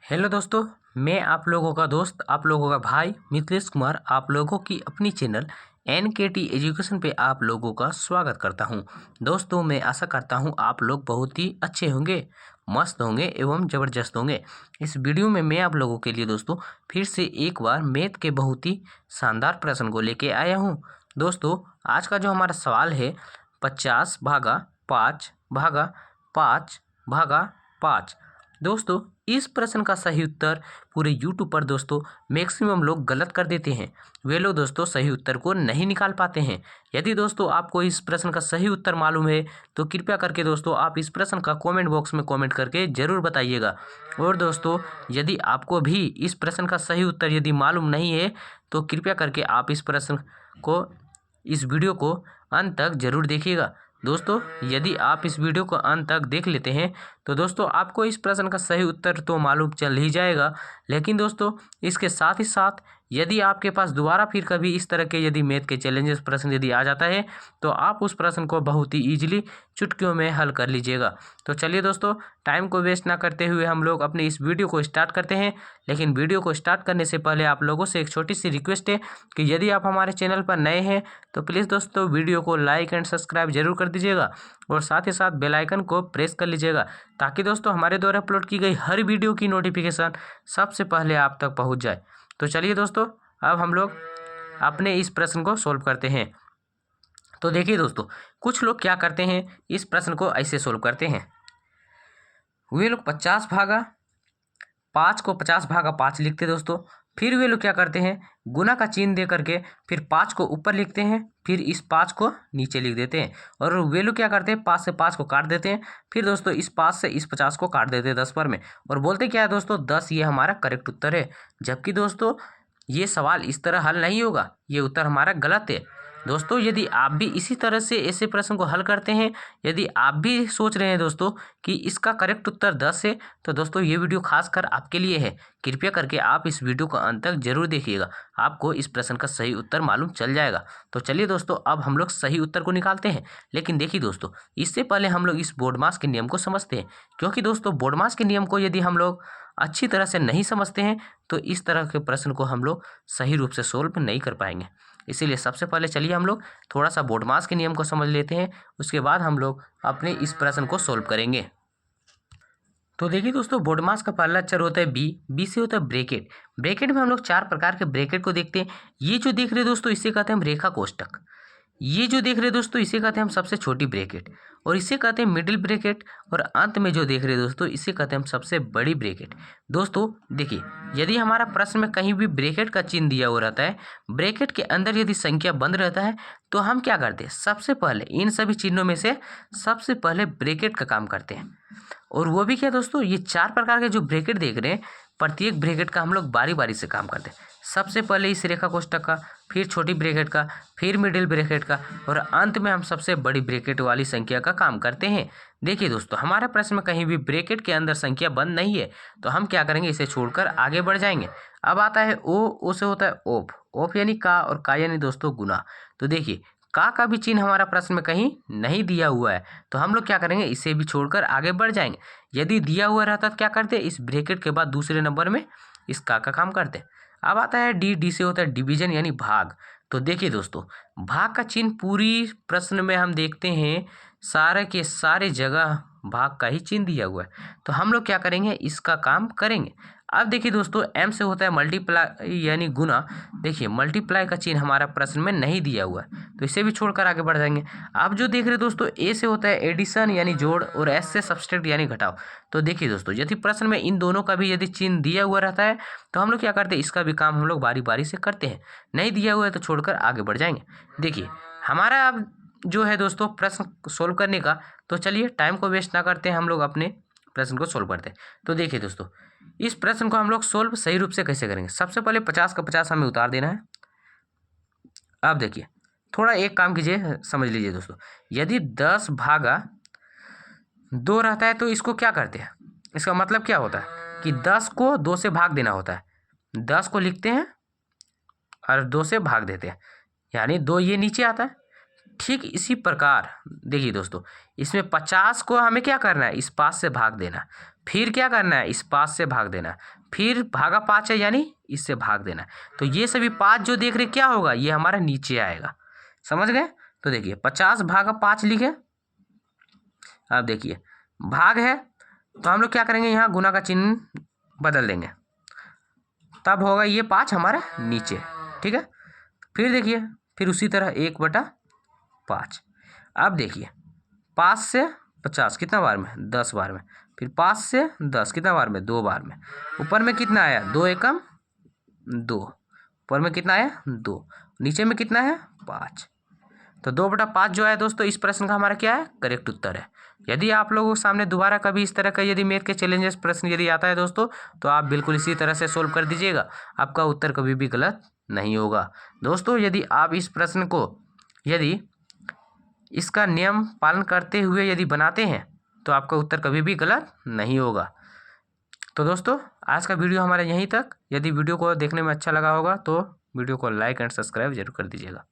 Hello दोस्तों, मैं आप लोगों का दोस्त, आप लोगों का भाई मिथिलेश कुमार आप लोगों की अपनी चैनल एनकेटी एजुकेशन पे आप लोगों का स्वागत करता हूं। दोस्तों, मैं आशा करता हूं आप लोग बहुत ही अच्छे होंगे, मस्त होंगे एवं ज़बरदस्त होंगे। इस वीडियो में मैं आप लोगों के लिए दोस्तों फिर से एक बार मैथ के बहुत ही शानदार प्रश्न को लेके आया हूँ। दोस्तों, आज का जो हमारा सवाल है 50 भागा 5 भागा 5 भागा 5। दोस्तों, इस प्रश्न का सही उत्तर पूरे यूट्यूब पर दोस्तों मैक्सिमम लोग गलत कर देते हैं। वे लोग दोस्तों सही उत्तर को नहीं निकाल पाते हैं। यदि दोस्तों आपको इस प्रश्न का सही उत्तर मालूम है तो कृपया करके दोस्तों आप इस प्रश्न का कमेंट बॉक्स में कमेंट करके ज़रूर बताइएगा। और दोस्तों, यदि आपको भी इस प्रश्न का सही उत्तर यदि मालूम नहीं है तो कृपया करके आप इस वीडियो को अंत तक ज़रूर देखिएगा। दोस्तों, यदि आप इस वीडियो को अंत तक देख लेते हैं तो दोस्तों आपको इस प्रश्न का सही उत्तर तो मालूम चल ही जाएगा। लेकिन दोस्तों, इसके साथ ही साथ यदि आपके पास दोबारा फिर कभी इस तरह के यदि मैथ के चैलेंजेस प्रश्न यदि आ जाता है तो आप उस प्रश्न को बहुत ही ईजिली चुटकियों में हल कर लीजिएगा। तो चलिए दोस्तों, टाइम को वेस्ट ना करते हुए हम लोग अपने इस वीडियो को स्टार्ट करते हैं। लेकिन वीडियो को स्टार्ट करने से पहले आप लोगों से एक छोटी सी रिक्वेस्ट है कि यदि आप हमारे चैनल पर नए हैं तो प्लीज़ दोस्तों वीडियो को लाइक एंड सब्सक्राइब जरूर कर दीजिएगा और साथ ही साथ बेल आइकन को प्रेस कर लीजिएगा ताकि दोस्तों हमारे द्वारा अपलोड की गई हर वीडियो की नोटिफिकेशन सबसे पहले आप तक पहुंच जाए। तो चलिए दोस्तों, अब हम लोग अपने इस प्रश्न को सोल्व करते हैं। तो देखिए दोस्तों, कुछ लोग क्या करते हैं, इस प्रश्न को ऐसे सोल्व करते हैं। वे लोग 50 भागा 5 को 50 भागा 5 लिखते हैं दोस्तों। फिर वे लोग क्या करते हैं, गुना का चिन्ह दे करके फिर 5 को ऊपर लिखते हैं, फिर इस 5 को नीचे लिख देते हैं। और वे लोग क्या करते हैं, 5 से 5 को काट देते हैं, फिर दोस्तों इस 5 से इस 50 को काट देते हैं 10 पर में, और बोलते क्या है दोस्तों 10 ये हमारा करेक्ट उत्तर है। जबकि दोस्तों ये सवाल इस तरह हल नहीं होगा, ये उत्तर हमारा गलत है। दोस्तों, यदि आप भी इसी तरह से ऐसे प्रश्न को हल करते हैं, यदि आप भी सोच रहे हैं दोस्तों कि इसका करेक्ट उत्तर 10 है, तो दोस्तों ये वीडियो खासकर आपके लिए है। कृपया करके आप इस वीडियो को अंत तक जरूर देखिएगा, आपको इस प्रश्न का सही उत्तर मालूम चल जाएगा। तो चलिए दोस्तों, अब हम लोग सही उत्तर को निकालते हैं। लेकिन देखिए दोस्तों, इससे पहले हम लोग इस बोर्डमास के नियम को समझते हैं, क्योंकि दोस्तों बोर्डमास के नियम को यदि हम लोग अच्छी तरह से नहीं समझते हैं तो इस तरह के प्रश्न को हम लोग सही रूप से सोल्व नहीं कर पाएंगे। इसीलिए सबसे पहले चलिए हम लोग थोड़ा सा बोर्डमास के नियम को समझ लेते हैं, उसके बाद हम लोग अपने इस प्रश्न को सोल्व करेंगे। तो देखिए दोस्तों, बोर्डमास का पहला अक्षर होता है बी। बी से होता है ब्रैकेट। ब्रैकेट में हम लोग 4 प्रकार के ब्रैकेट को देखते हैं। ये जो देख रहे हैं दोस्तों इसे कहते हैं हम रेखा कोष्टक। ये जो देख रहे हैं दोस्तों इसे कहते हैं हम सबसे छोटी ब्रैकेट, और इसे कहते हैं मिडिल ब्रैकेट, और अंत में जो देख रहे हैं दोस्तों इसे कहते हैं हम सबसे बड़ी ब्रैकेट। दोस्तों देखिए, यदि हमारा प्रश्न में कहीं भी ब्रैकेट का चिन्ह दिया हुआ रहता है, ब्रैकेट के अंदर यदि संख्या बंद रहता है, तो हम क्या करते हैं, सबसे पहले इन सभी चिन्हों में से सबसे पहले ब्रैकेट का काम करते हैं। और वो भी क्या दोस्तों, ये 4 प्रकार के जो ब्रैकेट देख रहे हैं, प्रत्येक ब्रैकेट का हम लोग बारी बारी से काम करते हैं। सबसे पहले इस रेखा कोष्टक का, फिर छोटी ब्रैकेट का, फिर मिडिल ब्रैकेट का, और अंत में हम सबसे बड़ी ब्रैकेट वाली संख्या का काम करते हैं। देखिए दोस्तों, हमारे प्रश्न में कहीं भी ब्रैकेट के अंदर संख्या बंद नहीं है, तो हम क्या करेंगे, इसे छोड़कर आगे बढ़ जाएंगे। अब आता है ओ से होता है ओफ। ओफ यानी का, और का यानी दोस्तों गुना। तो देखिए, का भी चिन्ह हमारा प्रश्न में कहीं नहीं दिया हुआ है, तो हम लोग क्या करेंगे, इसे भी छोड़कर आगे बढ़ जाएंगे। यदि दिया हुआ रहता तो क्या करते, इस ब्रैकेट के बाद दूसरे नंबर में इस का काम करते। अब आता है डी। डी से होता है डिवीजन यानी भाग। तो देखिए दोस्तों, भाग का चिन्ह पूरी प्रश्न में हम देखते हैं सारे के सारे जगह भाग का ही चिन्ह दिया हुआ है, तो हम लोग क्या करेंगे, इसका काम करेंगे। अब देखिए दोस्तों, एम से होता है मल्टीप्लाई यानी गुना। देखिए, मल्टीप्लाई का चिन्ह हमारा प्रश्न में नहीं दिया हुआ है, तो इसे भी छोड़कर आगे बढ़ जाएंगे। अब जो देख रहे दोस्तों, ए से होता है एडिशन यानी जोड़, और एस से सब्सट्रैक्ट यानी घटाव। तो देखिए दोस्तों, यदि प्रश्न में इन दोनों का भी यदि चिन्ह दिया हुआ रहता है तो हम लोग क्या करते हैं, इसका भी काम हम लोग बारी बारी से करते हैं। नहीं दिया हुआ है तो छोड़कर आगे बढ़ जाएंगे। देखिए, हमारा अब जो है दोस्तों प्रश्न सोल्व करने का, तो चलिए टाइम को वेस्ट ना करते हैं, हम लोग अपने प्रश्न को सोल्व करते हैं। तो देखिए दोस्तों, इस प्रश्न को हम लोग सोल्व सही रूप से कैसे करेंगे। सबसे पहले 50 का 50 हमें उतार देना है। अब देखिए, थोड़ा एक काम कीजिए, समझ लीजिए दोस्तों, यदि 10 भागा 2 रहता है तो इसको क्या करते हैं, इसका मतलब क्या होता है कि 10 को 2 से भाग देना होता है। 10 को लिखते हैं और 2 से भाग देते हैं, यानी 2 ये नीचे आता है। ठीक इसी प्रकार देखिए दोस्तों, इसमें 50 को हमें क्या करना है, इस 5 से भाग देना। फिर क्या करना है, इस 5 से भाग देना, फिर भागा 5 है यानी इससे भाग देना। तो ये सभी 5 जो देख रहे क्या होगा, ये हमारा नीचे आएगा। समझ गए? तो देखिए 50 भागा 5 लिखे। अब देखिए भाग है तो हम लोग क्या करेंगे, यहाँ गुना का चिन्ह बदल देंगे, तब होगा ये 5 हमारा नीचे। ठीक है, फिर देखिए फिर उसी तरह 1/5। अब देखिए 5 से 50 कितना बार में, 10 बार में, फिर 5 से 10 कितना बार में, 2 बार में। ऊपर में कितना आया, 2 एकम 2, ऊपर में कितना आया 2, नीचे में कितना है 5। तो 2/5 जो है दोस्तों इस प्रश्न का हमारा क्या है, करेक्ट उत्तर है। यदि आप लोगों के सामने दोबारा कभी इस तरह का यदि मैथ के चैलेंजेस प्रश्न यदि आता है दोस्तों, तो आप बिल्कुल इसी तरह से सोल्व कर दीजिएगा, आपका उत्तर कभी भी गलत नहीं होगा। दोस्तों यदि आप इस प्रश्न को यदि इसका नियम पालन करते हुए यदि बनाते हैं तो आपका उत्तर कभी भी गलत नहीं होगा। तो दोस्तों आज का वीडियो हमारा यहीं तक। यदि वीडियो को देखने में अच्छा लगा होगा तो वीडियो को लाइक एंड सब्सक्राइब जरूर कर दीजिएगा।